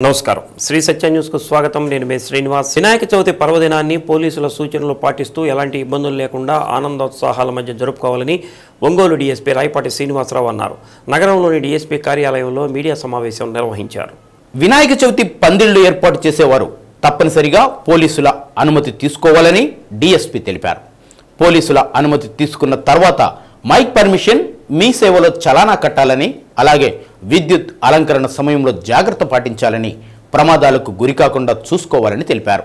నమస్కారం శ్రీ సత్య న్యూస్ కు స్వాగతం నేను మే శ్రీనివాస్ వినాయక చవితి పర్వదినాన్ని పోలీసుల సూచనలు పాటిస్తూ ఎలాంటి ఇబ్బందులు లేకుండా ఆనందోత్సాహాల మధ్య జరుపుకోవాలని ఒంగోలు డీఎస్పీ రాయపాటి శ్రీనివాసరావు అన్నారు నగరంలోని డీఎస్పీ కార్యాలయంలో మీడియా సమావేశం నిర్వహించారు వినాయక చవితి పందిళ్లు ఏర్పాటు చేసేవారు తప్పనిసరిగా పోలీసుల అనుమతి తీసుకోవాలని డీఎస్పీ తెలిపారు పోలీసుల అనుమతి తీసుకున్న తర్వాత మైక్ పర్మిషన్ మీ సేవలో చలానా కట్టాలని అలాగే విద్యుత్ అలంకరణ సమయంలో జాగ్రత్త పాటించాలని ప్రమాదాలకు గురికాకుండా చూసుకోవాలని తెలిపారు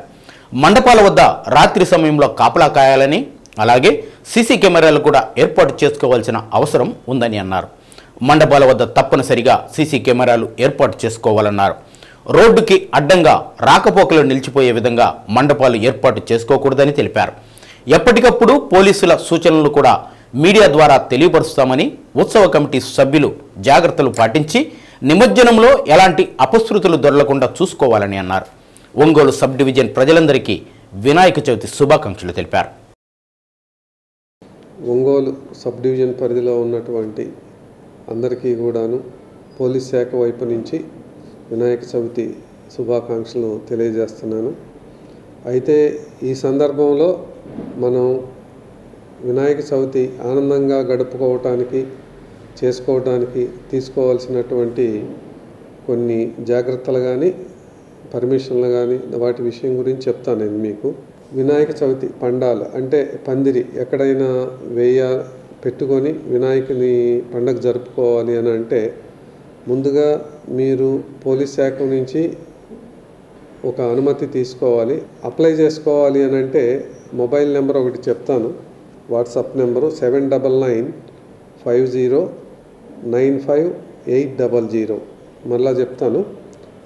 మండపాల వద్ద రాత్రి సమయంలో కాపలా కాయాలని అలాగే సీసీ కెమెరాలు కూడా ఏర్పాటు చేసుకోవాల్సిన అవసరం ఉందని అన్నారు మండపాల వద్ద తప్పనిసరిగా సీసీ కెమెరాలు ఏర్పాటు చేసుకోవాలన్నారు రోడ్డుకి అడ్డంగా రాకపోకలు నిలిచిపోయే విధంగా మండపాలు ఏర్పాటు చేసుకోకూడదని తెలిపారు ఎప్పటికప్పుడు పోలీసుల సూచనలు కూడా మీడియా ద్వారా తెలియపరుస్తామని ఉత్సవ కమిటీ సభ్యులు జాగ్రత్తలు పాటించి నిమజ్జనంలో ఎలాంటి అపశృతులు దొరలకుండా చూసుకోవాలని అన్నారు ఒంగోలు సబ్ డివిజన్ ప్రజలందరికీ వినాయక చవితి శుభాకాంక్షలు తెలిపారు ఒంగోలు సబ్ డివిజన్ పరిధిలో ఉన్నటువంటి అందరికీ కూడాను పోలీస్ శాఖ వైపు నుంచి వినాయక చవితి శుభాకాంక్షలు తెలియజేస్తున్నాను అయితే ఈ సందర్భంలో మనం వినాయక చవితి ఆనందంగా గడుపుకోవటానికి చేసుకోవడానికి తీసుకోవాల్సినటువంటి కొన్ని జాగ్రత్తలు కానీ పర్మిషన్లు కానీ వాటి విషయం గురించి చెప్తాను నేను మీకు వినాయక చవితి పండాలు అంటే పందిరి ఎక్కడైనా పెట్టుకొని వినాయకుని పండగ జరుపుకోవాలి అని అంటే ముందుగా మీరు పోలీస్ శాఖ నుంచి ఒక అనుమతి తీసుకోవాలి అప్లై చేసుకోవాలి అని అంటే మొబైల్ నెంబర్ ఒకటి చెప్తాను వాట్సాప్ నెంబరు 7995095800 మళ్ళా చెప్తాను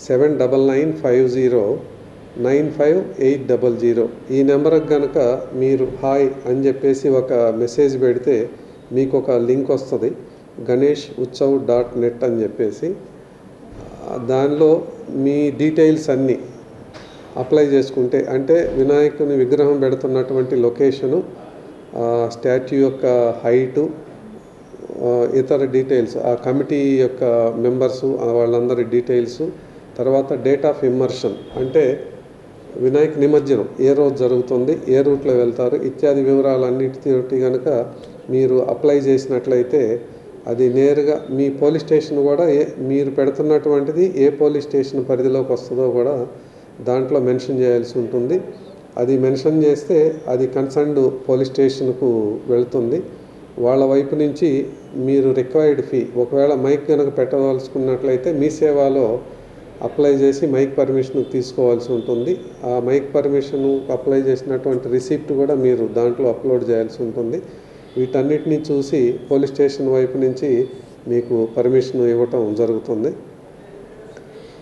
7995095800 ఈ నెంబర్కి కనుక మీరు హాయ్ అని చెప్పేసి ఒక మెసేజ్ పెడితే మీకు ఒక లింక్ వస్తుంది ganeshutsav.net అని చెప్పేసి దానిలో మీ డీటెయిల్స్ అన్నీ అప్లై చేసుకుంటే అంటే వినాయకుని విగ్రహం పెడుతున్నటువంటి లొకేషను స్టాట్యూ యొక్క హైటు ఇతర డీటెయిల్స్ ఆ కమిటీ యొక్క మెంబర్సు వాళ్ళందరి డీటెయిల్స్ తర్వాత డేట్ ఆఫ్ ఇమ్మర్షన్ అంటే వినాయక నిమజ్జనం ఏ రోజు జరుగుతుంది ఏ రూట్లో వెళ్తారు ఇత్యాది వివరాలన్నిటి కనుక మీరు అప్లై చేసినట్లయితే అది నేరుగా మీ పోలీస్ స్టేషన్ కూడా మీరు పెడుతున్నటువంటిది ఏ పోలీస్ స్టేషన్ పరిధిలోకి వస్తుందో కూడా దాంట్లో మెన్షన్ చేయాల్సి ఉంటుంది అది మెన్షన్ చేస్తే అది కన్సర్న్డ్ పోలీస్ స్టేషన్కు వెళుతుంది వాళ్ళ వైపు నుంచి మీరు రిక్వైర్డ్ ఫీ ఒకవేళ మైక్ కనుక పెట్టవలసుకున్నట్లయితే మీ సేవలో అప్లై చేసి మైక్ పర్మిషన్ తీసుకోవాల్సి ఉంటుంది ఆ మైక్ పర్మిషన్ అప్లై చేసినటువంటి రిసిప్ట్ కూడా మీరు దాంట్లో అప్లోడ్ చేయాల్సి ఉంటుంది వీటన్నిటిని చూసి పోలీస్ స్టేషన్ వైపు నుంచి మీకు పర్మిషన్ ఇవ్వటం జరుగుతుంది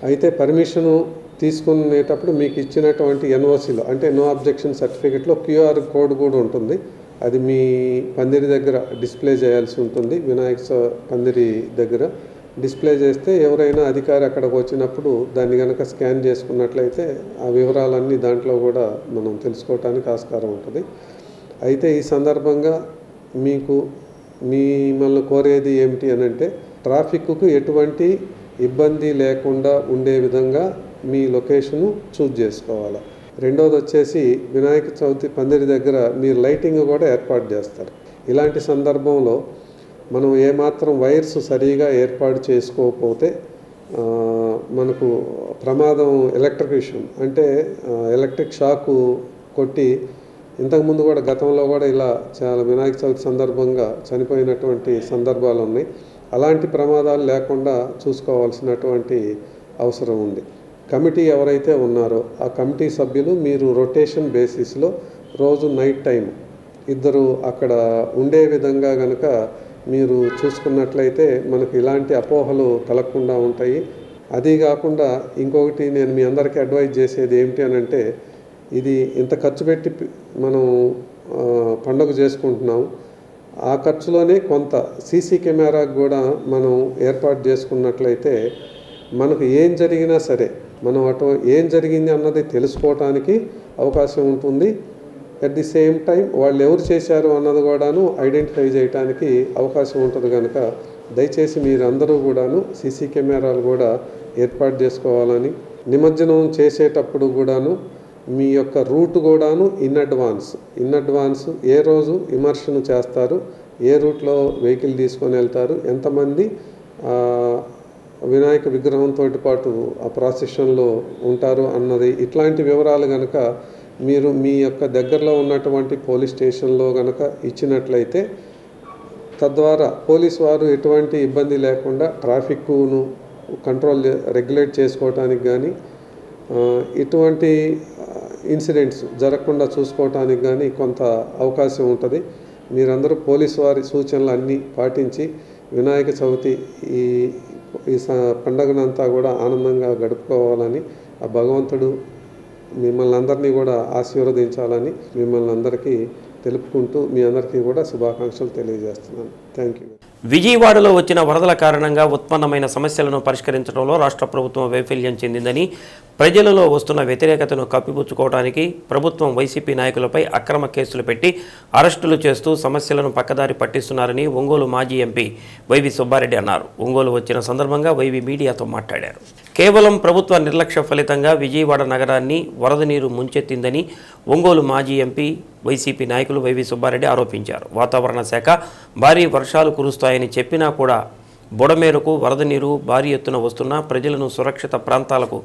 అయితే పర్మిషను తీసుకునేటప్పుడు మీకు ఇచ్చినటువంటి ఎన్ఓసిలో అంటే నో అబ్జెక్షన్ సర్టిఫికెట్లో క్యూఆర్ కోడ్ కూడా ఉంటుంది అది మీ పందిరి దగ్గర డిస్ప్లే చేయాల్సి ఉంటుంది వినాయక పందిరి దగ్గర డిస్ప్లే చేస్తే ఎవరైనా అధికారి అక్కడికి వచ్చినప్పుడు దాన్ని కనుక స్కాన్ చేసుకున్నట్లయితే ఆ వివరాలన్నీ దాంట్లో కూడా మనం తెలుసుకోవటానికి ఆస్కారం ఉంటుంది అయితే ఈ సందర్భంగా మీకు మిమ్మల్ని కోరేది ఏమిటి అని అంటే ట్రాఫిక్కు ఎటువంటి ఇబ్బంది లేకుండా ఉండే విధంగా మీ లొకేషను చూజ్ చేసుకోవాలి రెండోది వచ్చేసి వినాయక చవితి పందిరి దగ్గర మీరు లైటింగ్ కూడా ఏర్పాటు చేస్తారు ఇలాంటి సందర్భంలో మనం ఏమాత్రం వైర్స్ సరిగా ఏర్పాటు చేసుకోకపోతే మనకు ప్రమాదం ఎలక్ట్రిక్యూషన్ అంటే ఎలక్ట్రిక్ షాకు కొట్టి ఇంతకుముందు కూడా గతంలో కూడా ఇలా చాలా వినాయక చవితి సందర్భంగా చనిపోయినటువంటి సందర్భాలు ఉన్నాయి అలాంటి ప్రమాదాలు లేకుండా చూసుకోవాల్సినటువంటి అవసరం ఉంది కమిటీ ఎవరైతే ఉన్నారో ఆ కమిటీ సభ్యులు మీరు రొటేషన్ బేసిస్లో రోజు నైట్ టైం ఇద్దరు అక్కడ ఉండే విధంగా కనుక మీరు చూసుకున్నట్లయితే మనకు ఇలాంటి అపోహలు కలగకుండా ఉంటాయి అది కాకుండా ఇంకొకటి నేను మీ అందరికీ అడ్వైజ్ చేసేది ఏమిటి అని అంటే ఇది ఇంత ఖర్చు పెట్టి మనం పండుగ చేసుకుంటున్నాం ఆ ఖర్చులోనే కొంత సీసీ కెమెరాకు కూడా మనం ఏర్పాటు చేసుకున్నట్లయితే మనకు ఏం జరిగినా సరే మనం ఏం జరిగింది అన్నది తెలుసుకోవటానికి అవకాశం ఉంటుంది అట్ ది సేమ్ టైం వాళ్ళు ఎవరు చేశారు అన్నది కూడాను ఐడెంటిఫై చేయడానికి అవకాశం ఉంటుంది కనుక దయచేసి మీరందరూ కూడాను సీసీ కెమెరాలు కూడా ఏర్పాటు చేసుకోవాలని, నిమజ్జనం చేసేటప్పుడు కూడాను మీ యొక్క రూట్ కూడాను ఇన్ అడ్వాన్స్ ఏ రోజు ఇమర్షన్ చేస్తారు, ఏ రూట్లో వెహికల్ తీసుకొని వెళ్తారు, ఎంతమంది వినాయక విగ్రహంతో పాటు ఆ ప్రాసెషన్లో ఉంటారు అన్నది, ఇట్లాంటి వివరాలు కనుక మీరు మీ యొక్క దగ్గరలో ఉన్నటువంటి పోలీస్ స్టేషన్లో కనుక ఇచ్చినట్లయితే తద్వారా పోలీసు వారు ఎటువంటి ఇబ్బంది లేకుండా ట్రాఫిక్ను రెగ్యులేట్ చేసుకోవటానికి కానీ ఇటువంటి ఇన్సిడెంట్స్ జరగకుండా చూసుకోవటానికి కానీ కొంత అవకాశం ఉంటుంది. మీరందరూ పోలీసు వారి సూచనలు అన్నీ పాటించి వినాయక చవితి ఈ పండుగనంతా కూడా ఆనందంగా గడుపుకోవాలని ఆ భగవంతుడు మిమ్మల్ని అందరినీ కూడా ఆశీర్వదించాలని మిమ్మల్ని అందరికీ తెలుపుకుంటూ మీ అందరికీ కూడా శుభాకాంక్షలు తెలియజేస్తున్నాను. Thank you. విజయవాడలో వచ్చిన వరదల కారణంగా ఉత్పన్నమైన సమస్యలను పరిష్కరించడంలో రాష్ట్ర ప్రభుత్వం వైఫల్యం చెందిందని, ప్రజలలో వస్తున్న వ్యతిరేకతను కప్పిపుచ్చుకోవడానికి ప్రభుత్వం వైసీపీ నాయకులపై అక్రమ కేసులు పెట్టి అరెస్టులు చేస్తూ సమస్యలను పక్కదారి పట్టిస్తున్నారని ఒంగోలు మాజీ ఎంపీ వైవి సుబ్బారెడ్డి అన్నారు. ఒంగోలు వచ్చిన సందర్భంగా వైవి మీడియాతో మాట్లాడారు. కేవలం ప్రభుత్వ నిర్లక్ష్య ఫలితంగా విజయవాడ నగరాన్ని వరద నీరు ముంచెత్తిందని ఒంగోలు మాజీ ఎంపీ వైసీపీ నాయకులు వైవి సుబ్బారెడ్డి ఆరోపించారు. వాతావరణ శాఖ భారీ వర్షాలు కురుస్తాయని చెప్పినా కూడా బుడమేరకు వరద నీరు భారీ ఎత్తున వస్తున్నా ప్రజలను సురక్షిత ప్రాంతాలకు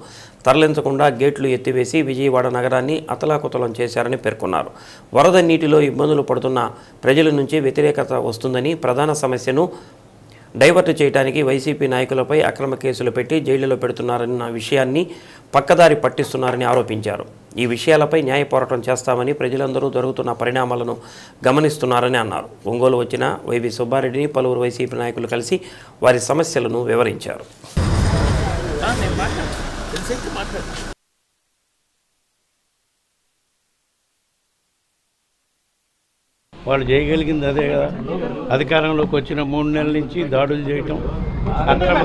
తరలించకుండా గేట్లు ఎత్తివేసి విజయవాడ నగరాన్ని అతలాకుతలం చేశారని పేర్కొన్నారు. వరద నీటిలో ఇబ్బందులు పడుతున్న ప్రజల నుంచి వ్యతిరేకత వస్తుందని, ప్రధాన సమస్యను డైవర్ట్ చేయడానికి వైసీపీ నాయకులపై అక్రమ కేసులు పెట్టి జైళ్లలో పెడుతున్నారన్న విషయాన్ని పక్కదారి పట్టిస్తున్నారని ఆరోపించారు. ఈ విషయాలపై న్యాయ పోరాటం చేస్తామని, ప్రజలందరూ జరుగుతున్న పరిణామాలను గమనిస్తున్నారని అన్నారు. ఒంగోలు వచ్చిన వైవి సుబ్బారెడ్డిని పలువురు వైసీపీ నాయకులు కలిసి వారి సమస్యలను వివరించారు. వాళ్ళు చేయగలిగింది అదే కదా. అధికారంలోకి వచ్చిన 3 నెలల నుంచి దాడులు చేయటం, అక్రమ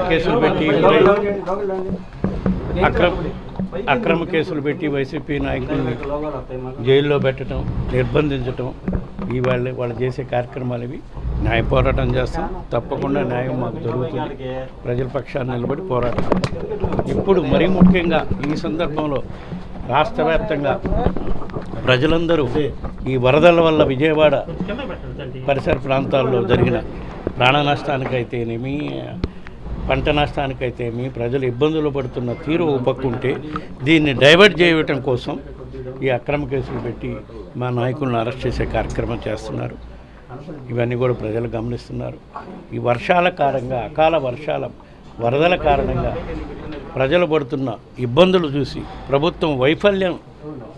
కేసులు పెట్టి వైసీపీ నాయకుల్ని జైల్లో పెట్టడం, నిర్బంధించటం, వాళ్ళు చేసే కార్యక్రమాలు ఇవి. న్యాయ పోరాటం చేస్తాం, తప్పకుండా న్యాయం మాకు దొరుకుతుంది. ప్రజల పక్షాన్ని నిలబడి పోరాటం. ఇప్పుడు మరీ ముఖ్యంగా ఈ సందర్భంలో రాష్ట్ర వ్యాప్తంగా ప్రజలందరూ ఈ వరదల వల్ల విజయవాడ పరిసర ప్రాంతాల్లో జరిగిన ప్రాణ నష్టానికైతేనేమి, పంట నష్టానికైతేనేమి, ప్రజలు ఇబ్బందులు పడుతున్న తీరు ఉపక్కుంటే దీన్ని డైవర్ట్ చేయటం కోసం ఈ అక్రమ కేసులు పెట్టి మా నాయకులను అరెస్ట్ చేసే కార్యక్రమం చేస్తున్నారు. ఇవన్నీ కూడా ప్రజలు గమనిస్తున్నారు. ఈ వర్షాల కారణంగా, అకాల వర్షాల వరదల కారణంగా ప్రజలు పడుతున్న ఇబ్బందులు చూసి ప్రభుత్వం వైఫల్యం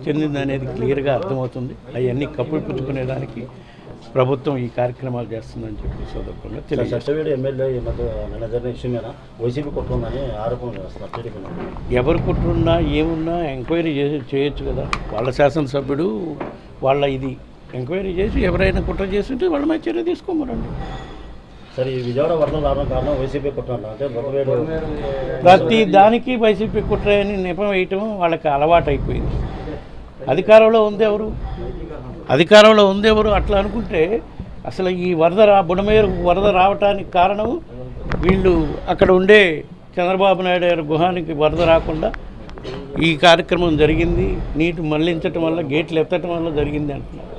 చెందిందనేది క్లియర్గా అర్థమవుతుంది. అవన్నీ కప్పిపుచ్చుకునేదానికి ప్రభుత్వం ఈ కార్యక్రమాలు చేస్తుందని చెప్పి సందర్భంగా తెలియజేస్తారు. ఎవరు కుట్రున్నా ఏమున్నా ఎంక్వైరీ చేయొచ్చు కదా. వాళ్ళ శాసనసభ్యుడు వాళ్ళ ఇది ఎంక్వైరీ చేసి ఎవరైనా కుట్ర చేస్తుంటే వాళ్ళ మీద చర్య తీసుకోమరండి. సరే, విజయవాడ వరదలు రావడం కారణం వైసీపీ కుట్ర అంటే ప్రతి దానికి వైసీపీ కుట్ర అని నెపం వేయటం వాళ్ళకి అలవాటు అయిపోయింది. అధికారంలో ఉంది ఎవరు అట్లా అనుకుంటే అసలు ఈ బుడమేరు వరద రావటానికి కారణం వీళ్ళు అక్కడ ఉండే చంద్రబాబు నాయుడు గారి గుహానికి వరద రాకుండా ఈ కార్యక్రమం జరిగింది, నీటి మళ్లించటం వల్ల, గేట్లు ఎత్తటం వల్ల జరిగింది అంటున్నారు.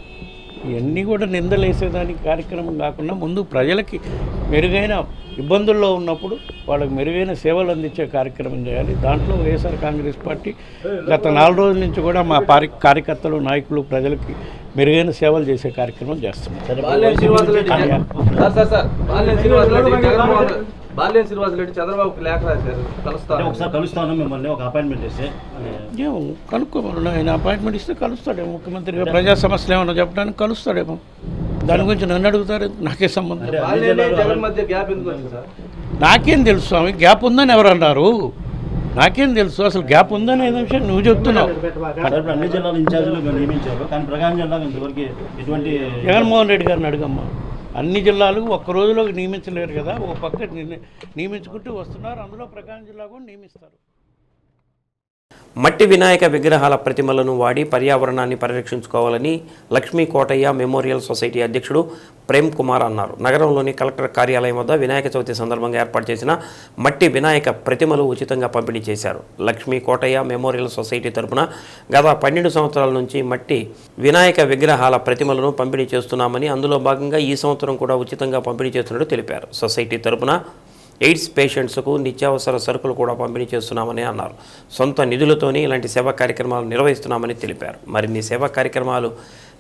ఇవన్నీ కూడా నిందలేసేదానికి కార్యక్రమం కాకుండా ముందు ప్రజలకి మెరుగైన ఇబ్బందుల్లో ఉన్నప్పుడు వాళ్ళకి మెరుగైన సేవలు అందించే కార్యక్రమం చేయాలి. దాంట్లో వైఎస్ఆర్ కాంగ్రెస్ పార్టీ గత 4 రోజుల నుంచి కూడా మా కార్యకర్తలు, నాయకులు ప్రజలకి మెరుగైన సేవలు చేసే కార్యక్రమం చేస్తున్నారు. కనుక్కోమని ఆయన అపాయింట్మెంట్ ఇస్తే కలుస్తాడేమో. ముఖ్యమంత్రిగా ప్రజా సమస్యలు ఏమన్నా చెప్పడానికి కలుస్తాడేమో. దాని గురించి నన్ను అడుగుతారు, నాకే సంబంధం. నాకేం తెలుసు స్వామి, గ్యాప్ ఉందని ఎవరు అన్నారు? నాకేం తెలుసు అసలు గ్యాప్ ఉందని ఏదో విషయం నువ్వు చెప్తున్నావు. అన్ని జిల్లాల ఇన్ఛార్జీలు నియమించారు, కానీ ప్రకాశం జిల్లాకు ఇంతవరకు ఎటువంటి జగన్మోహన్ రెడ్డి గారిని అడుగమ్మా. అన్ని జిల్లాలు ఒక్క రోజులో నియమించలేరు కదా, ఒక పక్క నియమించుకుంటూ వస్తున్నారు. అందులో ప్రకాశం జిల్లా కూడా నియమిస్తారు. మట్టి వినాయక విగ్రహాల ప్రతిమలను వాడి పర్యావరణాన్ని పరిరక్షించుకోవాలని లక్ష్మీ కోటయ్య మెమోరియల్ సొసైటీ అధ్యక్షుడు ప్రేమ్ కుమార్ అన్నారు. నగరంలోని కలెక్టర్ కార్యాలయం వద్ద వినాయక చవితి సందర్భంగా ఏర్పాటు చేసిన మట్టి వినాయక ప్రతిమలు ఉచితంగా పంపిణీ చేశారు. లక్ష్మీ కోటయ్య మెమోరియల్ సొసైటీ తరపున గత 12 సంవత్సరాల నుంచి మట్టి వినాయక విగ్రహాల ప్రతిమలను పంపిణీ చేస్తున్నామని, అందులో భాగంగా ఈ సంవత్సరం కూడా ఉచితంగా పంపిణీ చేస్తున్నట్టు తెలిపారు. సొసైటీ తరపున ఎయిడ్స్ పేషెంట్స్కు నిత్యావసర సరుకులు కూడా పంపిణీ చేస్తున్నామని అన్నారు. సొంత నిధులతోనే ఇలాంటి సేవా కార్యక్రమాలు నిర్వహిస్తున్నామని తెలిపారు. మరిన్ని సేవా కార్యక్రమాలు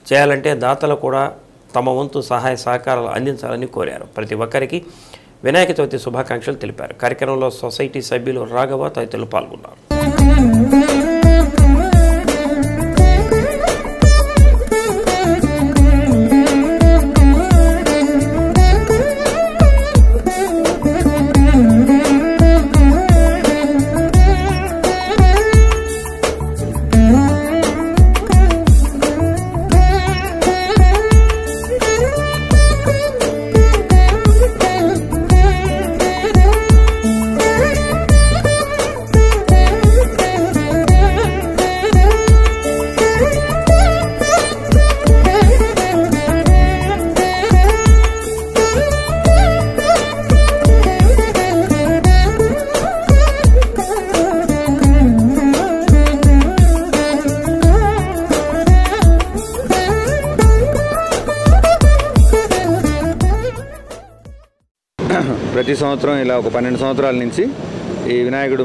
చేయాలంటే దాతలు కూడా తమ వంతు సహాయ సహకారాలు అందించాలని కోరారు. ప్రతి ఒక్కరికి వినాయక చవితి శుభాకాంక్షలు తెలిపారు. కార్యక్రమంలో సొసైటీ సభ్యులు రాఘవ తదితరులు పాల్గొన్నారు. ప్రతి సంవత్సరం ఇలా ఒక 12 సంవత్సరాల నుంచి ఈ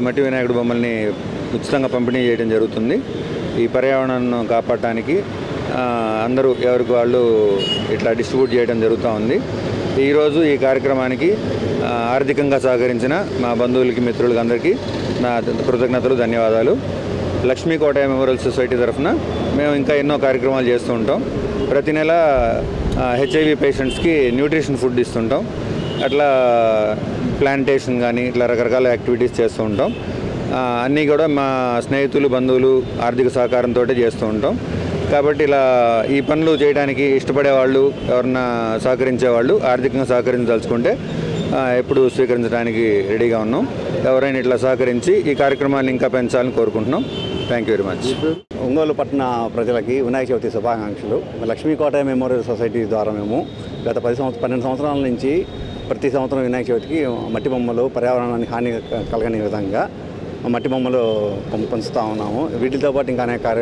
మట్టి వినాయకుడు బొమ్మల్ని ఉచితంగా పంపిణీ చేయడం జరుగుతుంది. ఈ పర్యావరణాన్ని కాపాడటానికి అందరూ ఎవరికి వాళ్ళు ఇట్లా డిస్ట్రిబ్యూట్ చేయడం జరుగుతూ ఉంది. ఈరోజు ఈ కార్యక్రమానికి ఆర్థికంగా సహకరించిన మా బంధువులకి మిత్రులకి అందరికీ నా కృతజ్ఞతలు, ధన్యవాదాలు. లక్ష్మీ కోటయ్య మెమోరియల్ సొసైటీ తరఫున మేము ఇంకా ఎన్నో కార్యక్రమాలు చేస్తూ ఉంటాం. ప్రతి నెల HIV పేషెంట్స్కి న్యూట్రిషన్ ఫుడ్ ఇస్తుంటాం. అట్లా ప్లాంటేషన్ కానీ ఇట్లా రకరకాల యాక్టివిటీస్ చేస్తూ ఉంటాం. అన్నీ కూడా మా స్నేహితులు, బంధువులు ఆర్థిక సహకారంతో చేస్తూ ఉంటాం. కాబట్టి ఇలా ఈ పనులు చేయడానికి ఇష్టపడే వాళ్ళు, ఎవరన్నా సహకరించేవాళ్ళు ఆర్థికంగా సహకరించదలుచుకుంటే ఎప్పుడు స్వీకరించడానికి రెడీగా ఉన్నాం. ఎవరైనా ఇట్లా సహకరించి ఈ కార్యక్రమాన్ని ఇంకా పెంచాలని కోరుకుంటున్నాం. Thank you very much. Ongole పట్టణ ప్రజలకి వినాయక చవితి శుభాకాంక్షలు. లక్ష్మీ కోటయ్య మెమోరియల్ సొసైటీ ద్వారా మేము గత 12 సంవత్సరాల నుంచి ప్రతి సంవత్సరం వినాయక చవితికి మట్టి బొమ్మలు పర్యావరణానికి హాని కలగని విధంగా మట్టి బొమ్మలు పంచుతూ ఉన్నాము. వీటితో పాటు ఇంకా అనేక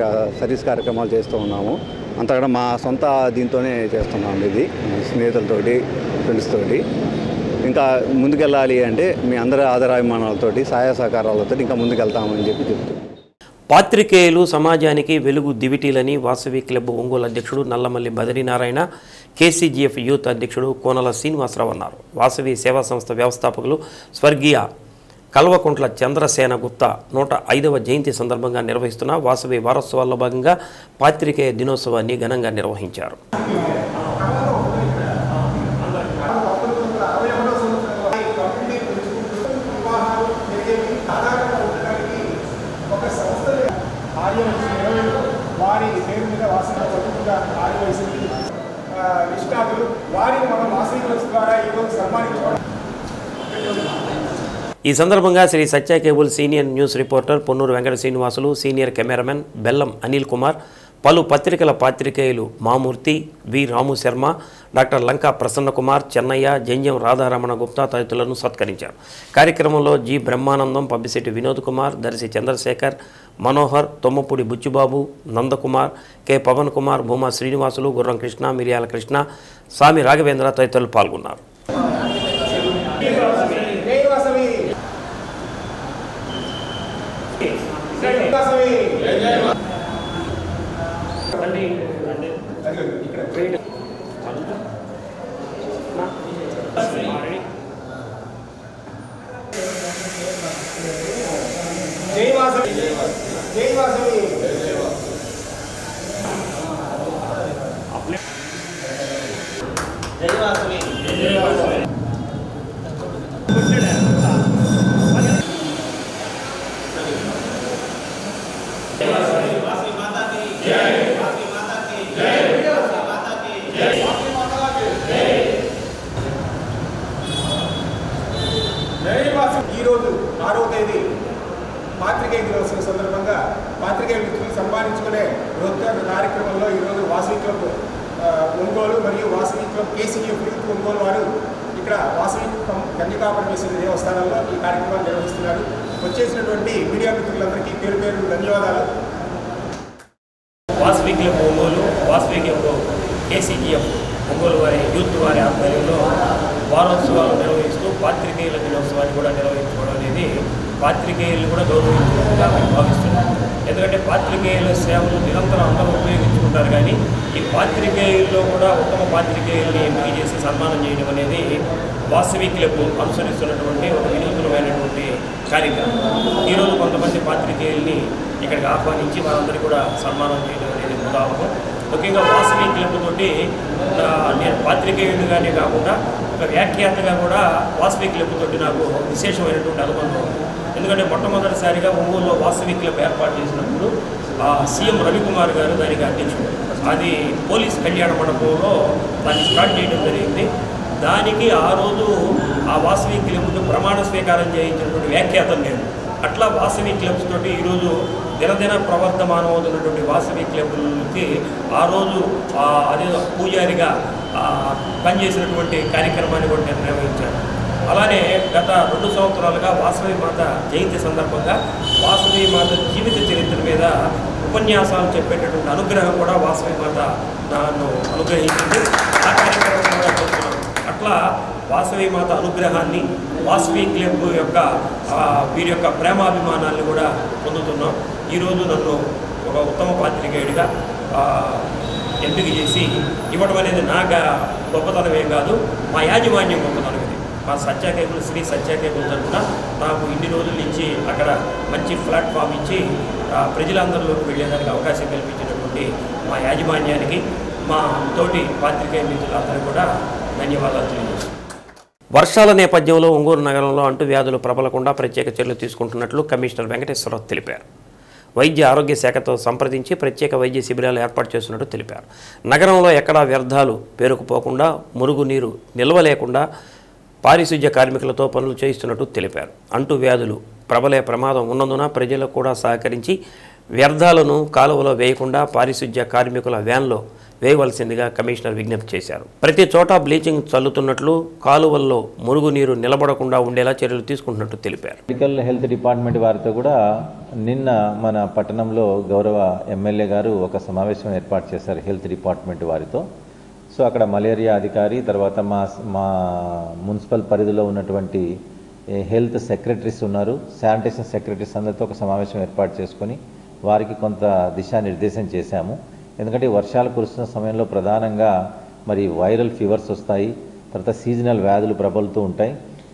సర్వీస్ కార్యక్రమాలు చేస్తూ ఉన్నాము. అంతా కూడా మా సొంత దీంతోనే చేస్తున్నాము. ఇది స్నేహితులతోటి, ఫ్రెండ్స్ తోటి ఇంకా ముందుకెళ్ళాలి అంటే మీ అందరి ఆదరాభిమానాలతోటి, సహాయ సహకారాలతో ఇంకా ముందుకెళ్తామని చెప్తున్నాం. పాత్రికేయులు సమాజానికి వెలుగు దివిటీలని వాసవి క్లబ్ ఒంగోలు అధ్యక్షుడు నల్లమల్లి బదరీనారాయణ, KCGF యూత్ అధ్యక్షుడు కోనల శ్రీనివాసరావు అన్నారు. వాసవి సేవా సంస్థ వ్యవస్థాపకులు స్వర్గీయ కల్వకుంట్ల చంద్రసేన గుప్తా 105వ జయంతి సందర్భంగా నిర్వహిస్తున్న వాసవి వారోత్సవాల్లో భాగంగా పాత్రికేయ దినోత్సవాన్ని ఘనంగా నిర్వహించారు. వారి పేరు మీద నిష్ణాతులు వారిని మనం వాసవి ద్వారా ఈరోజు సన్మానించుకోవడం. ఈ సందర్భంగా Shri Satya cable senior news reporter Ponnuru Venkata Srinivasulu, senior cameraman Bellam Anil Kumar, పలు పత్రికల పాత్రికేయులు మామూర్తి, వి రాము శర్మ, డాక్టర్ లంకా ప్రసన్న కుమార్, చెన్నయ్య, జంజం రాధారమణ గుప్తా తదితరులను సత్కరించారు. కార్యక్రమంలో జి బ్రహ్మానందం, పబ్బిశెట్టి వినోద్ కుమార్, దర్శి చంద్రశేఖర్, మనోహర్, తొమ్మపూడి బుచ్చిబాబు, నందకుమార్, కె పవన్ కుమార్, భూమా శ్రీనివాసులు, గుర్రం కృష్ణ, మిరియాల కృష్ణ, స్వామి రాఘవేంద్ర తదితరులు పాల్గొన్నారు. ఈరోజు 6వ తేదీ పాత్రికేయ దినోత్సవం సందర్భంగా పాత్రికేయ మిత్రులు సన్మానించుకునే బృహత్తర కార్యక్రమంలో ఈరోజు వాసవి క్లబ్ ఒంగోలు మరియు Vasavi club KCF youth Ongole వారు ఇక్కడ వాసవి కన్యకా పరమేశ్వరి దేవస్థానంలో ఈ కార్యక్రమాన్ని నిర్వహిస్తున్నారు. వచ్చేసినటువంటి మీడియా మిత్రులందరికీ పేరు పేరు ధన్యవాదాలు. Vasavi club Ongole, Vasavi club KCF Ongole వారి యూత్ వారి ఆధ్వర్యంలో వారోత్సవాలు నిర్వహిస్తూ పాత్రికేయుల దినోత్సవాన్ని కూడా నిర్వహించుకోవడం అనేది పాత్రికేయులు కూడా గౌరవించుకోవడంగా మేము భావిస్తున్నాం. ఎందుకంటే పాత్రికేయుల సేవలు నిరంతరం అందరూ ఉపయోగించుకుంటారు, కానీ ఈ పాత్రికేయుల్లో కూడా ఉత్తమ పాత్రికేయుల్ని ఎంపిక చేసి సన్మానం చేయడం అనేది వాసవి క్లబ్ అనుసరిస్తున్నటువంటి ఒక వినూత్నమైనటువంటి కార్యక్రమం. ఈరోజు కొంతమంది పాత్రికేయుల్ని ఇక్కడికి ఆహ్వానించి వారందరికీ కూడా సన్మానం చేయడం అనేది ఉదాహరణ. ముఖ్యంగా వాసవి క్లబ్ తోటి నేను పాత్రికేయుడిగానే కాకుండా ఒక వ్యాఖ్యాతగా కూడా వాసవి క్లబ్ తోటి నాకు విశేషమైనటువంటి అనుబంధం ఉంది. ఎందుకంటే మొట్టమొదటిసారిగా ఒంగోలులో వాసవి క్లబ్ ఏర్పాటు చేసినప్పుడు సీఎం రవికుమార్ గారు దానికి అధ్యక్షుడు. అది పోలీస్ కళ్యాణ మండపంలో దాన్ని స్టార్ట్ చేయడం జరిగింది. దానికి ఆ రోజు ఆ వాసవి క్లబ్కు ప్రమాణ స్వీకారం చేయించినటువంటి వ్యాఖ్యాతం నేను. అట్లా వాసవి క్లబ్స్ తోటి ఈరోజు దినదిన ప్రవర్తమానం అవుతున్నటువంటి వాసవి క్లబ్కి ఆ రోజు అదే పూజారిగా పనిచేసినటువంటి కార్యక్రమాన్ని కూడా నేను నిర్వహించాను. అలానే గత 2 సంవత్సరాలుగా వాసవి మాత జయంతి సందర్భంగా వాసవి మాత జీవిత చరిత్ర మీద ఉపన్యాసాలు చెప్పేటటువంటి అనుగ్రహం కూడా వాసవి మాత నన్ను అనుగ్రహించింది. ఆ కార్యక్రమం కూడా చేస్తున్నాను. అట్లా వాసవి మాత అనుగ్రహాన్ని, వాసవి క్లబ్ యొక్క వీరి యొక్క ప్రేమాభిమానాన్ని కూడా పొందుతున్నాం. ఈరోజు నన్ను ఒక ఉత్తమ పాత్రికేయుడిగా ఎంపిక చేసి ఇవ్వడం అనేది నా గొప్పతనం ఏం కాదు, మా యాజమాన్యం గొప్పతనం ఇది. మా సత్య కేబుల్, శ్రీ సత్య కేబుల్ తరఫున నాకు ఇన్ని రోజుల నుంచి అక్కడ మంచి ప్లాట్ఫామ్ ఇచ్చి ప్రజలందరిలోకి వెళ్ళేదానికి అవకాశం కల్పించినటువంటి మా యాజమాన్యానికి, మా తోటి పాత్రికేయ మిత్రులందరూ కూడా ధన్యవాదాలు తెలియజేస్తున్నాను. వర్షాల నేపథ్యంలో ఒంగోలు నగరంలో అంటువ్యాధులు ప్రబలకుండా ప్రత్యేక చర్యలు తీసుకుంటున్నట్లు కమిషనర్ వెంకటేశ్వరరావు తెలిపారు. వైద్య ఆరోగ్య శాఖతో సంప్రదించి ప్రత్యేక వైద్య శిబిరాలు ఏర్పాటు చేస్తున్నట్టు తెలిపారు. నగరంలో ఎక్కడా వ్యర్థాలు పేరుకుపోకుండా, మురుగునీరు నిల్వ లేకుండా పారిశుధ్య కార్మికులతో పనులు చేయిస్తున్నట్టు తెలిపారు. అంటువ్యాధులు ప్రబలే ప్రమాదం ఉన్నందున ప్రజలకు కూడా సహకరించి వ్యర్థాలను కాలువలో వేయకుండా పారిశుధ్య కార్మికుల వ్యాన్లో వేయవలసిందిగా కమిషనర్ విజ్ఞప్తి చేశారు. ప్రతి చోట బ్లీచింగ్ చల్లుతున్నట్లు, కాలువల్లో మురుగునీరు నిలబడకుండా ఉండేలా చర్యలు తీసుకుంటున్నట్టు తెలిపారు. మెడికల్ హెల్త్ డిపార్ట్మెంట్ వారితో కూడా నిన్న మన పట్టణంలో గౌరవ ఎమ్మెల్యే గారు ఒక సమావేశం ఏర్పాటు చేశారు హెల్త్ డిపార్ట్మెంట్ వారితో. సో అక్కడ మలేరియా అధికారి, తర్వాత మా మున్సిపల్ పరిధిలో ఉన్నటువంటి హెల్త్ సెక్రటరీస్ ఉన్నారు, శానిటేషన్ సెక్రటరీస్ అందరితో ఒక సమావేశం ఏర్పాటు చేసుకొని వారికి కొంత దిశానిర్దేశం చేశాము. ఎందుకంటే వర్షాలు కురుస్తున్న సమయంలో ప్రధానంగా మరి వైరల్ ఫీవర్స్ వస్తాయి, తర్వాత సీజనల్ వ్యాధులు ప్రబలుతూ ఉంటాయి.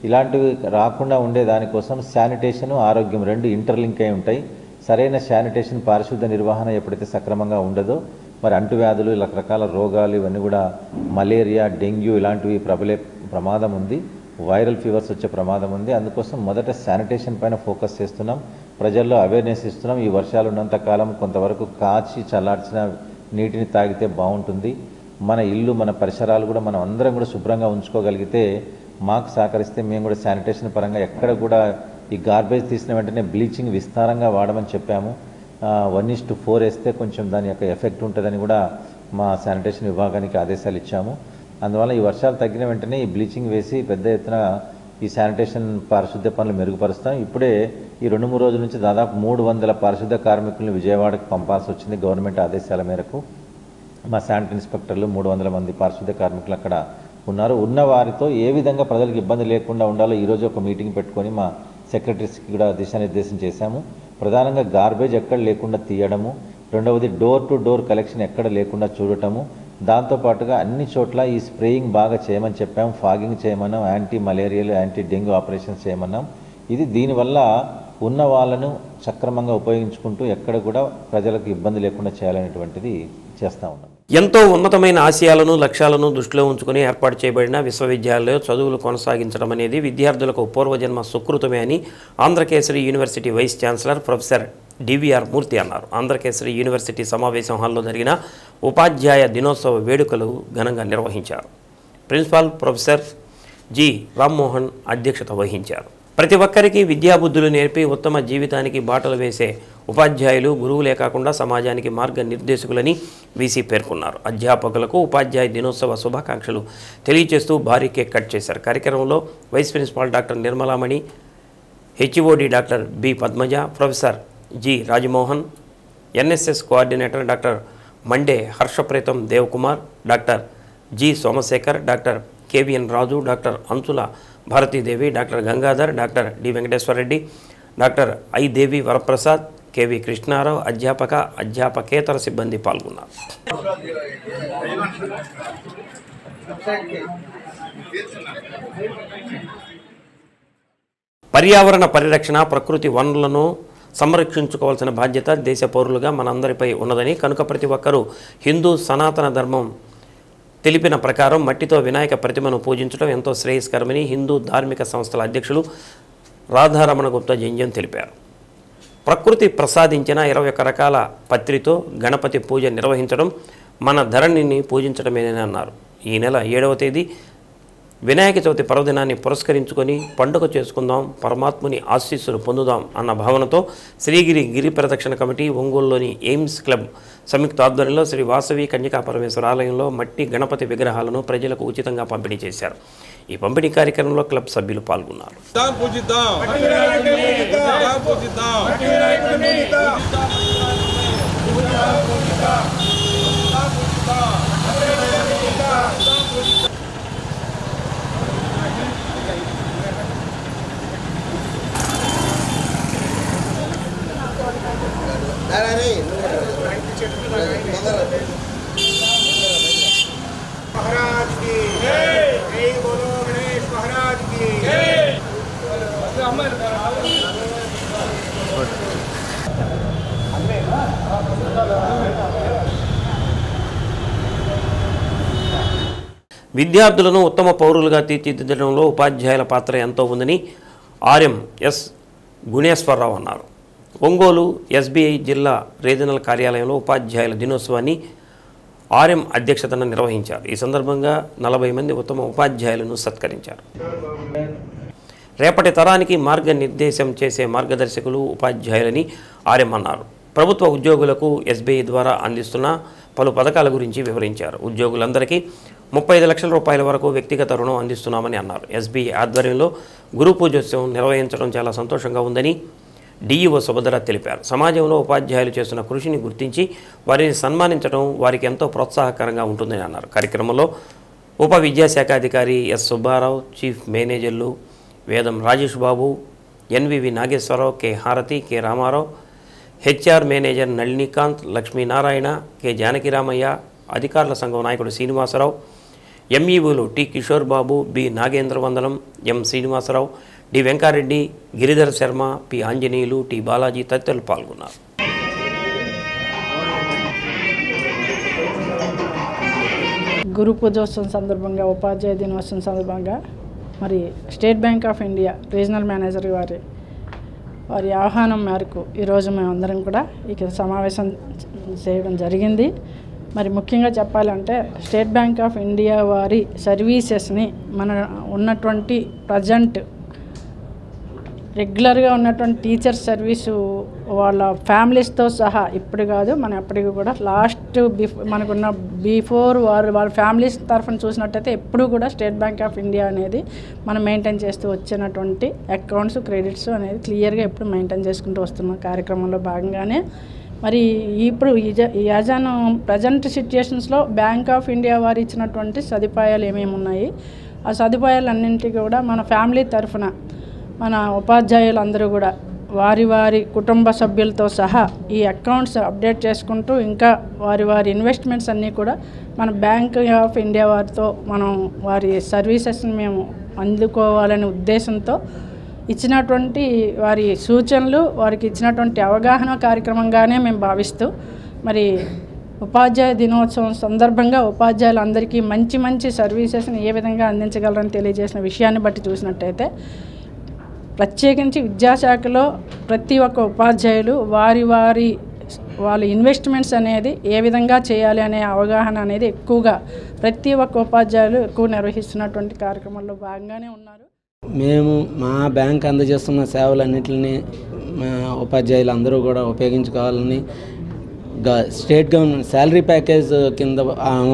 ఇలాంటివి రాకుండా ఉండే దానికోసం శానిటేషన్, ఆరోగ్యం 2 ఇంటర్లింక్ అయి ఉంటాయి. సరైన శానిటేషన్, పారిశుద్ధ నిర్వహణ ఎప్పుడైతే సక్రమంగా ఉండదో మరి అంటువ్యాధులు, రకరకాల రోగాలు ఇవన్నీ కూడా మలేరియా, డెంగ్యూ ఇలాంటివి ప్రబలే ప్రమాదం ఉంది, వైరల్ ఫీవర్స్ వచ్చే ప్రమాదం ఉంది. అందుకోసం మొదట శానిటేషన్ పైన ఫోకస్ చేస్తున్నాం, ప్రజల్లో అవేర్నెస్ ఇస్తున్నాం. ఈ వర్షాలు ఉన్నంతకాలం కొంతవరకు కాచి చల్లార్చిన నీటిని తాగితే బాగుంటుంది. మన ఇల్లు, మన పరిసరాలు కూడా మనం అందరం కూడా శుభ్రంగా ఉంచుకోగలిగితే, మాకు సహకరిస్తే మేము కూడా శానిటేషన్ పరంగా ఎక్కడ కూడా ఈ గార్బేజ్ తీసిన వెంటనే బ్లీచింగ్ విస్తారంగా వాడమని చెప్పాము. 1:4 వేస్తే కొంచెం దాని యొక్క ఎఫెక్ట్ ఉంటుందని కూడా మా శానిటేషన్ విభాగానికి ఆదేశాలు ఇచ్చాము. అందువల్ల ఈ వర్షాలు తగ్గిన వెంటనే ఈ బ్లీచింగ్ వేసి పెద్ద ఎత్తున ఈ శానిటేషన్ పారిశుద్ధ్య పనులు మెరుగుపరుస్తాం. ఇప్పుడే ఈ 2-3 రోజుల నుంచి దాదాపు 300 పారిశుద్ధ్య కార్మికులను విజయవాడకు పంపాల్సి వచ్చింది గవర్నమెంట్ ఆదేశాల మేరకు. మా శానిటరీ ఇన్స్పెక్టర్లు 300 మంది పారిశుద్ధ్య కార్మికులు అక్కడ ఉన్నారు. ఉన్న వారితో ఏ విధంగా ప్రజలకు ఇబ్బంది లేకుండా ఉండాలో ఈరోజు ఒక మీటింగ్ పెట్టుకొని మా సెక్రటరీస్కి కూడా దిశానిర్దేశం చేశాము. ప్రధానంగా గార్బేజ్ ఎక్కడ లేకుండా తీయడము, రెండవది డోర్ టు డోర్ కలెక్షన్ ఎక్కడ లేకుండా చూడటము, దాంతోపాటుగా అన్ని చోట్ల ఈ స్ప్రేయింగ్ బాగా చేయమని చెప్పాము, ఫాగింగ్ చేయమన్నాం, యాంటీ మలేరియాలు, యాంటీ డెంగ్యూ ఆపరేషన్స్ చేయమన్నాం. ఇది దీనివల్ల ఉన్న వాళ్ళను సక్రమంగా ఉపయోగించుకుంటూ ఎక్కడ కూడా ప్రజలకు ఇబ్బంది లేకుండా చేయాలనేటువంటిది చేస్తూ ఉన్నాం. ఎంతో ఉన్నతమైన ఆశయాలను, లక్ష్యాలను దృష్టిలో ఉంచుకుని ఏర్పాటు చేయబడిన విశ్వవిద్యాలయంలో చదువులు కొనసాగించడం అనేది విద్యార్థులకు పూర్వజన్మ సుకృతమే అని Andhrakesari university vice chancellor professor DVR Murthy అన్నారు. ఆంధ్రకేసరి యూనివర్సిటీ సమావేశం హాల్లో జరిగిన ఉపాధ్యాయ దినోత్సవ వేడుకలు ఘనంగా నిర్వహించారు. ప్రిన్సిపాల్ ప్రొఫెసర్ జి రామ్మోహన్ అధ్యక్షత వహించారు. ప్రతి ఒక్కరికి విద్యాబుద్ధులు నేర్పి ఉత్తమ జీవితానికి బాటలు వేసే ఉపాధ్యాయులు గురువులే కాకుండా సమాజానికి మార్గనిర్దేశకులని వీసీ పేర్కొన్నారు. అధ్యాపకులకు ఉపాధ్యాయ దినోత్సవ శుభాకాంక్షలు తెలియజేస్తూ భారీ కేక్ కట్ చేశారు. కార్యక్రమంలో vice principal doctor Nirmalamani, HOD doctor B Padmaja, professor G Rajamohan, NSS coordinator doctor Mande Harshapreetam Devakumar, doctor G Somasekhar, doctor KVN Raju, doctor Anchula Bharathidevi, doctor Gangadhar, doctor D Venkateswarareddy, doctor I Devi Varaprasad, KV Krishnarao, అధ్యాపకేతర సిబ్బంది పాల్గొన్నారు. పర్యావరణ పరిరక్షణ, ప్రకృతి వనరులను సంరక్షించుకోవాల్సిన బాధ్యత దేశ పౌరులుగా మనందరిపై ఉన్నదని, కనుక ప్రతి ఒక్కరూ హిందూ సనాతన ధర్మం తెలిపిన ప్రకారం మట్టితో వినాయక ప్రతిమను పూజించడం ఎంతో శ్రేయస్కరమని హిందూ ధార్మిక సంస్థల అధ్యక్షులు రాధారమణ గుప్తా జంజం తెలిపారు. ప్రకృతి ప్రసాదించిన 21 రకాల పత్రితో గణపతి పూజ నిర్వహించడం మన ధరణిని పూజించడమేనని అన్నారు. ఈ నెల 7వ తేదీ వినాయక చవితి పర్వదినాన్ని పురస్కరించుకొని పండుగ చేసుకుందాం, పరమాత్ముని ఆశీస్సులు పొందుదాం అన్న భావనతో శ్రీగిరి గిరి ప్రదక్షిణ కమిటీ, ఒంగోలులోని ఎయిమ్స్ క్లబ్ సంయుక్త ఆధ్వర్యంలో శ్రీ వాసవి కన్యకా పరమేశ్వర ఆలయంలో మట్టి గణపతి విగ్రహాలను ప్రజలకు ఉచితంగా పంపిణీ చేశారు. ఈ పంపిణీ కార్యక్రమంలో క్లబ్ సభ్యులు పాల్గొన్నారు. విద్యార్థులను ఉత్తమ పౌరులుగా తీర్చిదిద్దడంలో ఉపాధ్యాయుల పాత్ర ఎంతో ఉందని ఆర్ఎంఎస్ గుణేశ్వరరావు అన్నారు. ఒంగోలు ఎస్బీఐ జిల్లా రీజనల్ కార్యాలయంలో ఉపాధ్యాయుల దినోత్సవాన్ని ఆర్ఎం అధ్యక్షతన నిర్వహించారు. ఈ సందర్భంగా 40 మంది ఉత్తమ ఉపాధ్యాయులను సత్కరించారు. రేపటి తరానికి మార్గనిర్దేశం చేసే మార్గదర్శకులు ఉపాధ్యాయులని ఆర్ఎం అన్నారు. ప్రభుత్వ ఉద్యోగులకు ఎస్బీఐ ద్వారా అందిస్తున్న పలు పథకాల గురించి వివరించారు. ఉద్యోగులందరికీ 35 లక్షల రూపాయల వరకు వ్యక్తిగత రుణం అందిస్తున్నామని అన్నారు. ఎస్బీఐ ఆధ్వర్యంలో గురు పూజోత్సవం నిర్వహించడం చాలా సంతోషంగా ఉందని డిఈఓ సుభద్ర తెలిపారు. సమాజంలో ఉపాధ్యాయులు చేస్తున్న కృషిని గుర్తించి వారిని సన్మానించడం వారికి ఎంతో ప్రోత్సాహకరంగా ఉంటుందని అన్నారు. కార్యక్రమంలో ఉప విద్యాశాఖ అధికారి ఎస్ సుబ్బారావు, చీఫ్ మేనేజర్లు Vedam Rajesh Babu, NVV Nageswararao, K Harathi, K Ramarao, HR manager Nalinikanth, Lakshminarayana, K Janakiramaiah, అధికారుల సంఘం నాయకుడు శ్రీనివాసరావు, ఎంఈఓలు T Kishore Babu, B Nagendravandanam, M Srinivasarao, D Venkareddy, Giridhar Sarma, P Anjaneyulu, T Balaji తదితరులు పాల్గొన్నారు. గురు పూజోత్సవం సందర్భంగా, ఉపాధ్యాయ దినోత్సవం సందర్భంగా మరి state bank of India regional manager వారి ఆహ్వానం మేరకు ఈరోజు మేమందరం కూడా ఇక సమావేశం చేయడం జరిగింది. మరి ముఖ్యంగా చెప్పాలంటే స్టేట్ బ్యాంక్ ఆఫ్ ఇండియా వారి సర్వీసెస్ని మన ఉన్నటువంటి ప్రజెంట్ రెగ్యులర్గా ఉన్నటువంటి టీచర్ సర్వీసు వాళ్ళ ఫ్యామిలీస్తో సహా ఇప్పుడు కాదు, మనం ఎప్పటికీ కూడా లాస్ట్ మనకున్న బిఫోర్ వాళ్ళ ఫ్యామిలీస్ తరఫున చూసినట్టయితే ఎప్పుడు కూడా స్టేట్ బ్యాంక్ ఆఫ్ ఇండియా అనేది మనం మెయింటైన్ చేస్తూ వచ్చినటువంటి అకౌంట్స్, క్రెడిట్స్ అనేది క్లియర్గా ఎప్పుడు మెయింటైన్ చేసుకుంటూ వస్తున్న కార్యక్రమంలో భాగంగానే మరి ఇప్పుడు ఈ యాజానం ప్రజెంట్ సిచ్యుయేషన్స్లో బ్యాంక్ ఆఫ్ ఇండియా వారు ఇచ్చినటువంటి సదుపాయాలు ఏమేమి ఉన్నాయి, ఆ సదుపాయాలన్నింటికి కూడా మన ఫ్యామిలీ తరఫున మన ఉపాధ్యాయులందరూ కూడా వారి కుటుంబ సభ్యులతో సహా ఈ అకౌంట్స్ అప్డేట్ చేసుకుంటూ ఇంకా వారి ఇన్వెస్ట్మెంట్స్ అన్నీ కూడా మన బ్యాంక్ ఆఫ్ ఇండియా వారితో మనం వారి సర్వీసెస్ని మేము అందుకోవాలనే ఉద్దేశంతో ఇచ్చినటువంటి వారి సూచనలు, వారికి ఇచ్చినటువంటి అవగాహన కార్యక్రమంగానే మేము భావిస్తూ మరి ఉపాధ్యాయ దినోత్సవం సందర్భంగా ఉపాధ్యాయులందరికీ మంచి సర్వీసెస్ని ఏ విధంగా అందించగలరని తెలియజేసిన విషయాన్ని బట్టి చూసినట్టయితే ప్రత్యేకించి విద్యాశాఖలో ప్రతి ఒక్క ఉపాధ్యాయులు వాళ్ళ ఇన్వెస్ట్మెంట్స్ అనేది ఏ విధంగా చేయాలి అనే అవగాహన అనేది ఎక్కువగా ప్రతి ఒక్క ఉపాధ్యాయులు ఎక్కువ నిర్వహిస్తున్నటువంటి కార్యక్రమంలో భాగంగానే ఉన్నారు. మేము మా బ్యాంక్ అందజేస్తున్న సేవలన్నింటినీ మా ఉపాధ్యాయులు అందరూ కూడా ఉపయోగించుకోవాలని స్టేట్ గవర్నమెంట్ శాలరీ ప్యాకేజ్ కింద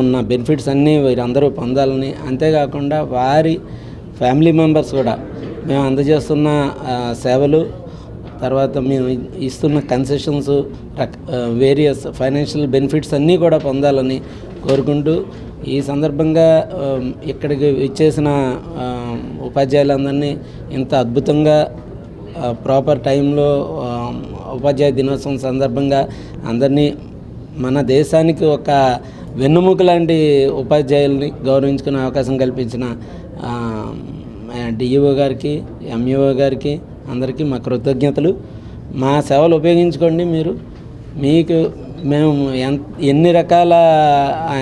ఉన్న బెనిఫిట్స్ అన్నీ వీరందరూ పొందాలని, అంతేకాకుండా వారి ఫ్యామిలీ మెంబర్స్ కూడా మేము అందజేస్తున్న సేవలు, తర్వాత మేము ఇస్తున్న కన్సెషన్స్, వేరియస్ ఫైనాన్షియల్ బెనిఫిట్స్ అన్నీ కూడా పొందాలని కోరుకుంటూ ఈ సందర్భంగా ఇక్కడికి ఇచ్చేసిన ఉపాధ్యాయులందరినీ ఇంత అద్భుతంగా ప్రాపర్ టైంలో ఉపాధ్యాయ దినోత్సవం సందర్భంగా అందరినీ మన దేశానికి ఒక వెన్నుముక లాంటి ఉపాధ్యాయుల్ని గౌరవించుకునే అవకాశం కల్పించిన డిఈఓ గారికి, ఎంఈఓ గారికి అందరికీ మా కృతజ్ఞతలు. మా సేవలు ఉపయోగించుకోండి. మీకు మేము ఎన్ని రకాల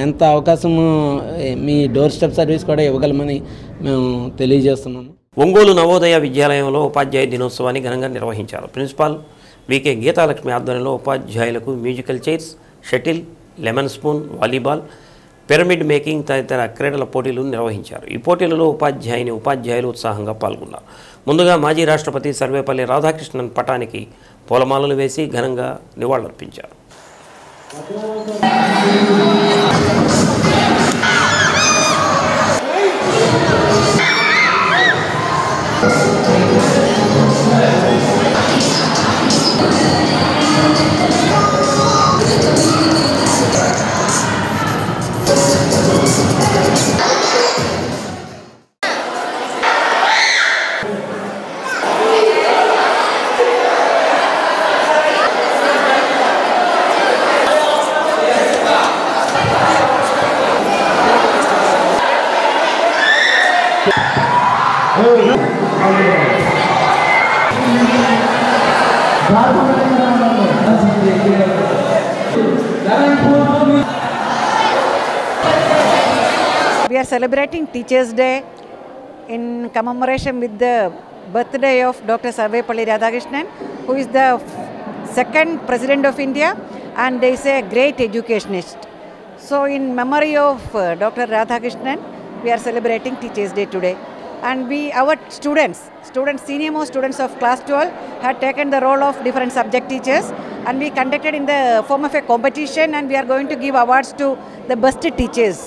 ఎంత అవకాశము మీ డోర్ స్టెప్ సర్వీస్ కూడా ఇవ్వగలమని మేము తెలియజేస్తున్నాము. ఒంగోలు నవోదయ విద్యాలయంలో ఉపాధ్యాయ దినోత్సవాన్ని ఘనంగా నిర్వహించారు. ప్రిన్సిపాల్ వికే గీతాలక్ష్మి ఆధ్వర్యంలో ఉపాధ్యాయులకు musical chairs, shuttle, lemon spoon, volleyball, pyramid making తదితర క్రీడల పోటీలు నిర్వహించారు. ఈ పోటీలలో ఉపాధ్యాయులు ఉత్సాహంగా పాల్గొన్నారు. ముందుగా మాజీ రాష్ట్రపతి సర్వేపల్లి రాధాకృష్ణన్ పటానికి పూలమాలలు వేసి ఘనంగా నివాళులర్పించారు. We are celebrating Teachers' Day in commemoration with the birthday of Dr. Sarvepalli Radhakrishnan, who is the second President of India and is a great educationist. So in memory of Dr. Radhakrishnan, we are celebrating Teachers' Day today. And our students, senior most students of class 12 had taken the role of different subject teachers, and we conducted in the form of a competition, and we are going to give awards to the best teachers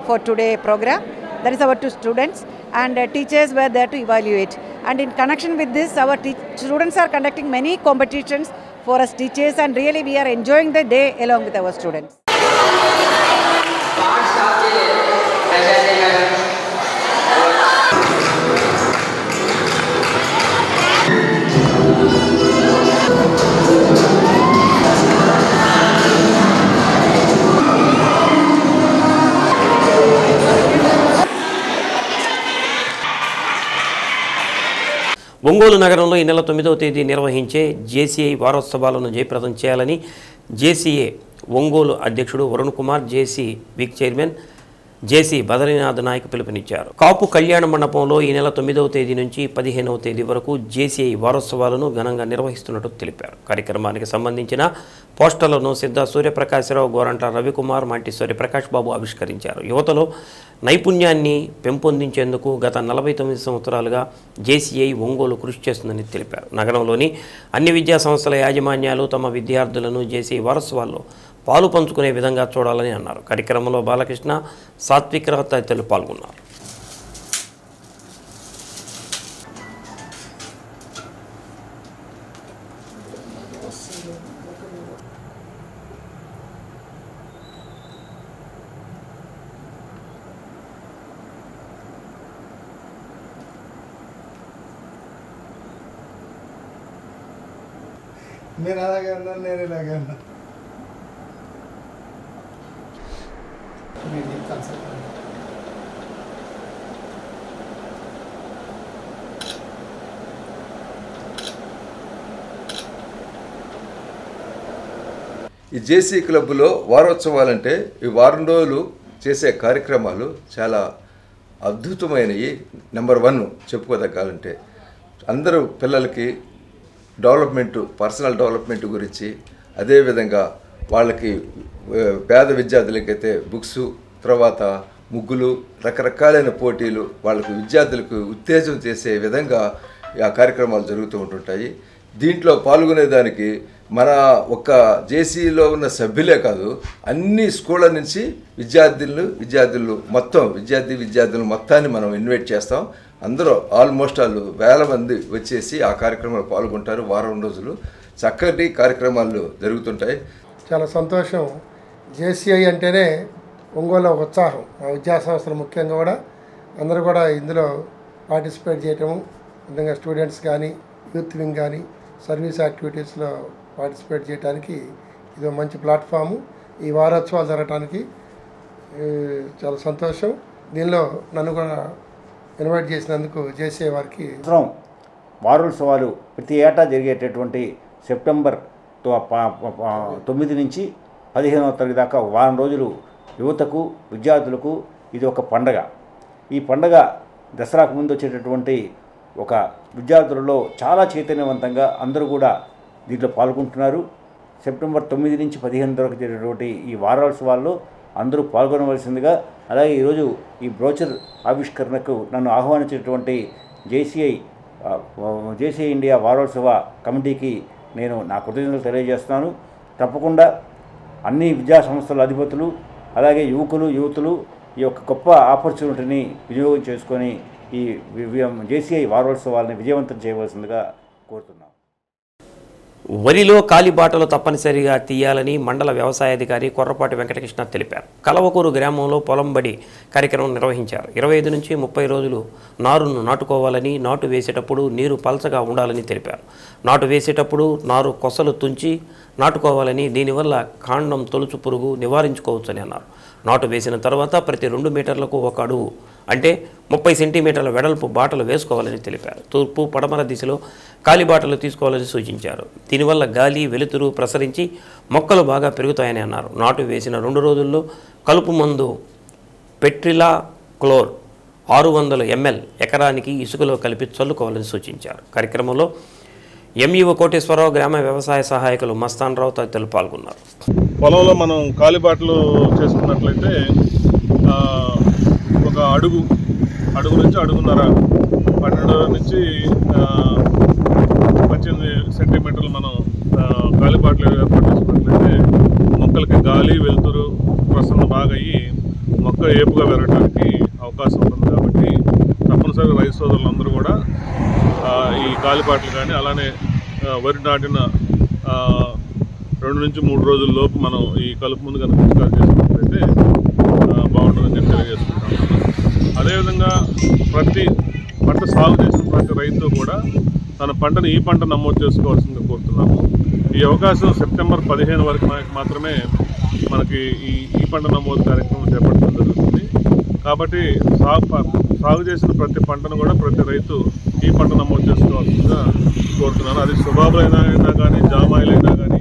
for today program. That is our two students, and teachers were there to evaluate. And in connection with this, our students are conducting many competitions for us teachers, and really we are enjoying the day along with our students. Ongole నగరంలో ఈ నెల 9వ తేదీ నిర్వహించే JCI వారోత్సవాలను జయప్రదం చేయాలని JCA Ongole అధ్యక్షుడు వరుణ్ కుమార్, జేసీ week chairman జేసీ బదరీనాథ్ నాయక్ పిలుపునిచ్చారు. కాపు కళ్యాణ మండపంలో ఈ నెల 9వ తేదీ నుంచి 15వ తేదీ వరకు జేసీఐ వారోత్సవాలను ఘనంగా నిర్వహిస్తున్నట్టు తెలిపారు. కార్యక్రమానికి సంబంధించిన పోస్టర్లను సిద్ధ సూర్యప్రకాశరావు, గోరంట్ల రవికుమార్, మంటి సూర్యప్రకాష్ బాబు ఆవిష్కరించారు. యువతలో నైపుణ్యాన్ని పెంపొందించేందుకు గత 49 సంవత్సరాలుగా జేసీఐ ఒంగోలు కృషి చేస్తుందని తెలిపారు. నగరంలోని అన్ని విద్యా సంస్థల యాజమాన్యాలు తమ విద్యార్థులను జేసీఐ వారోత్సవాల్లో పాలు పంచుకునే విధంగా చూడాలని అన్నారు. కార్యక్రమంలో బాలకృష్ణ, సాత్వికరావు తదితరులు పాల్గొన్నారు. నేను అలాగే ఉన్నాను, నేను ఇలాగే ఉన్నాను. ఈ జేసీ క్లబ్లో వారోత్సవాలంటే ఈ వారం రోజులు చేసే కార్యక్రమాలు చాలా అద్భుతమైనవి. నెంబర్ 1 చెప్పుకోదగ్గాలంటే అందరూ పిల్లలకి పర్సనల్ డెవలప్మెంట్ గురించి, అదేవిధంగా వాళ్ళకి పేద విద్యార్థులకైతే బుక్స్, తర్వాత ముగ్గులు, రకరకాలైన పోటీలు వాళ్ళకు విద్యార్థులకు ఉత్తేజం చేసే విధంగా ఆ కార్యక్రమాలు జరుగుతూ ఉంటుంటాయి. దీంట్లో పాల్గొనేదానికి మన ఒక్క జేసీలో ఉన్న సభ్యులే కాదు, అన్ని స్కూళ్ళ నుంచి విద్యార్థులు మొత్తం విద్యార్థులు మొత్తాన్ని మనం ఇన్వైట్ చేస్తాం. అందరూ ఆల్మోస్ట్ వాళ్ళు వేల మంది వచ్చేసి ఆ కార్యక్రమంలో పాల్గొంటారు. వారం రోజులు చక్కటి కార్యక్రమాలు జరుగుతుంటాయి. చాలా సంతోషం. జేసీఐ అంటేనే ఒంగోలు ఉత్సాహం. ఆ విద్యా సంస్థలు ముఖ్యంగా కూడా అందరూ కూడా ఇందులో పార్టిసిపేట్ చేయటము, విధంగా స్టూడెంట్స్ కానీ, యూత్ వింగ్ కానీ సర్వీస్ యాక్టివిటీస్లో పార్టిసిపేట్ చేయడానికి ఇది మంచి ప్లాట్ఫాము. ఈ వారోత్సవాలు జరగడానికి చాలా సంతోషం. దీనిలో నన్ను కూడా ఇన్వైట్ చేసినందుకు జేసీఐ వారికి వారోత్సవాలు ప్రతి ఏటా జరిగేటటువంటి సెప్టెంబర్ 9 నుంచి 15వ తరగతి దాకా వారం రోజులు యువతకు, విద్యార్థులకు ఇది ఒక పండగ. ఈ పండగ దసరాకు ముందు వచ్చేటటువంటి ఒక విద్యార్థులలో చాలా చైతన్యవంతంగా అందరూ కూడా దీంట్లో పాల్గొంటున్నారు. సెప్టెంబర్ 9 నుంచి 15 వరకు జరిగినటువంటి ఈ వారోత్సవాల్లో అందరూ పాల్గొనవలసిందిగా, అలాగే ఈరోజు ఈ బ్రోచర్ ఆవిష్కరణకు నన్ను ఆహ్వానించినటువంటి జేసీఐ ఇండియా వారోత్సవ కమిటీకి నేను నా కృతజ్ఞతలు తెలియజేస్తున్నాను. తప్పకుండా అన్ని విద్యా సంస్థల అధిపతులు, అలాగే యువతులు ఈ యొక్క గొప్ప ఆపర్చునిటీని వినియోగం చేసుకొని ఈ జేసీఐ వారోత్సవాలను విజయవంతం చేయవలసిందిగా కోరుతున్నాను. వరిలో కాలిబాటలు తప్పనిసరిగా తీయాలని మండల వ్యవసాయాధికారి కొర్రపాటి వెంకటకృష్ణ తెలిపారు. కలవకూరు గ్రామంలో పొలంబడి కార్యక్రమం నిర్వహించారు. 25 నుంచి 30 రోజులు నారును నాటుకోవాలని, నాటు వేసేటప్పుడు నీరు పల్చగా ఉండాలని తెలిపారు. నాటు వేసేటప్పుడు నారు కొసలు తుంచి నాటుకోవాలని, దీనివల్ల కాండం తొలుచు పురుగు నివారించుకోవచ్చని అన్నారు. నాటు వేసిన తర్వాత ప్రతి 2 మీటర్లకు ఒక అడుగు అంటే 30 సెంటీమీటర్ల వెడల్పు బాటలు వేసుకోవాలని తెలిపారు. తూర్పు పడమర దిశలో కాలిబాటలు తీసుకోవాలని సూచించారు. దీనివల్ల గాలి, వెలుతురు ప్రసరించి మొక్కలు బాగా పెరుగుతాయని అన్నారు. నాటు వేసిన 2 రోజుల్లో కలుపు మందు పెట్రిలా క్లోర్ 600 ml ఎకరానికి ఇసుకలో కలిపి చల్లుకోవాలని సూచించారు. కార్యక్రమంలో ఎంఈఓ కోటేశ్వరరావు, గ్రామ వ్యవసాయ సహాయకులు మస్తాన్రావు తదితరులు పాల్గొన్నారు. పొలంలో మనం కాలిబాటలు చేసుకున్నట్లయితే ఒక అడుగు నుంచి అడుగున్నర, 12 నుంచి 18 సెంటీమీటర్లు మనం కాలిబాటలు ఏర్పాటు చేసుకున్నట్లయితే మొక్కలకి గాలి, వెలుతురు ప్రసరణ బాగా అయ్యి మొక్క ఏపుగా పెరగడానికి అవకాశం ఉంటుంది. కాబట్టి తప్పనిసరిగా రైతు సోదరులందరూ కూడా ఈ కాలిబాటలు కానీ, అలానే వరి నాటిన 2 నుంచి 3 రోజుల లోపు మనం ఈ కలుపు ముందు కనుక పిచికారీ చేసుకున్నట్లయితే బాగుంటుందని చెప్పి తెలియజేసుకుంటాం. అదేవిధంగా ప్రతి పంట సాగు చేసిన ప్రతి రైతు కూడా తన పంటను ఈ పంట నమోదు చేసుకోవాల్సిందిగా కోరుతున్నాము. ఈ అవకాశం సెప్టెంబర్ 15 వరకు మాత్రమే మనకి ఈ పంట నమోదు కార్యక్రమం చేపట్టడం జరుగుతుంది. కాబట్టి సాగు చేసిన ప్రతి పంటను కూడా ప్రతి రైతు ఈ పంట నమోదు చేసుకోవాల్సిందిగా కోరుతున్నాను. అది సుబాబులైనా కానీ, జామాయిలైనా కానీ,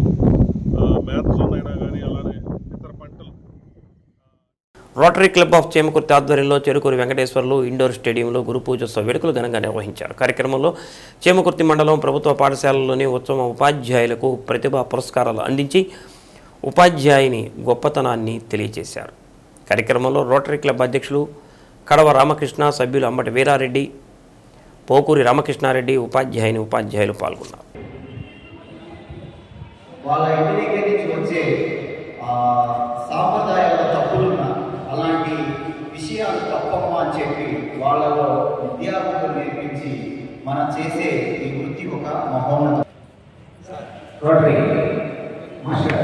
మేతజొన్నైనా కానీ, అలానే ఇతర పంటలు. రోటరీ క్లబ్ ఆఫ్ చేమకుర్తి ఆధ్వర్యంలో చెరుకూరి వెంకటేశ్వర్లు ఇండోర్ స్టేడియంలో గురు పూజోత్సవ వేడుకలు ఘనంగా నిర్వహించారు. కార్యక్రమంలో చేమకుర్తి మండలం ప్రభుత్వ పాఠశాలలోని ఉత్తమ ఉపాధ్యాయులకు ప్రతిభా పురస్కారాలు అందించి ఉపాధ్యాయుని గొప్పతనాన్ని తెలియజేశారు. కార్యక్రమంలో రోటరీ క్లబ్ అధ్యక్షులు కడవ రామకృష్ణ, సభ్యులు అంబటి వీరారెడ్డి, పోకూరి రామకృష్ణారెడ్డి, ఉపాధ్యాయులు పాల్గొన్నారు. వాళ్ళ ఇంటి దగ్గర నుంచి వచ్చే సాంప్రదాయాల తప్పులున్న అలాంటి విషయాలు తప్పమ్మా అని చెప్పి వాళ్ళలో విద్యార్థులు నేర్పించి మనం చేసే ఈ వృత్తి ఒక మహోన్నతం. రోటరీ మాస్టర్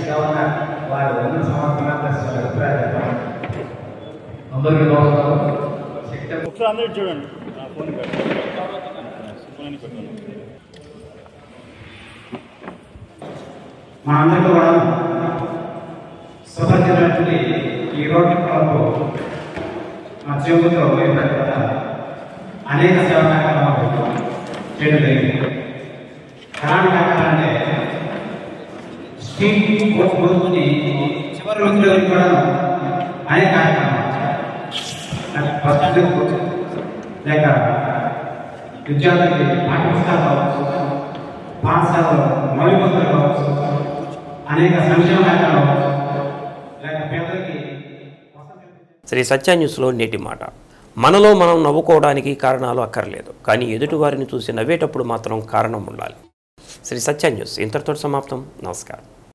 గవర్నర్ వారి 100 సంవత్సరాల అభిప్రాయం అందరికీ నమస్కారం. అందరూ చూడండి, మా అందరితో కూడా సుపరిచితులైనటువంటి ఈ రోడ్డు క్లబ్ మా జీవితంలో అనేక సేవా కార్యక్రమాలు చేయడం జరిగింది. ఎలాంటి కార్యక్రమాలంటే స్ట్రీట్ మొదలుకొని చివరి రోజుల్లో కూడా అనేక కార్యక్రమాలు లేక విద్యార్థులకి పాఠ్యపుస్తకాలు కావచ్చు, పాఠశాలలో మౌలిక వసతులు కావచ్చు, అనేక సంక్షేమ కార్యక్రమాలు కావచ్చు, లేక పేదలకి. శ్రీ సత్య న్యూస్లో నేటి మాట. మనలో మనం నవ్వుకోవడానికి కారణాలు అక్కర్లేదు, కానీ ఎదుటివారిని చూసి నవ్వేటప్పుడు మాత్రం కారణం ఉండాలి. శ్రీ సత్య న్యూస్ ఇంతటితో సమాప్తం. నమస్కారం.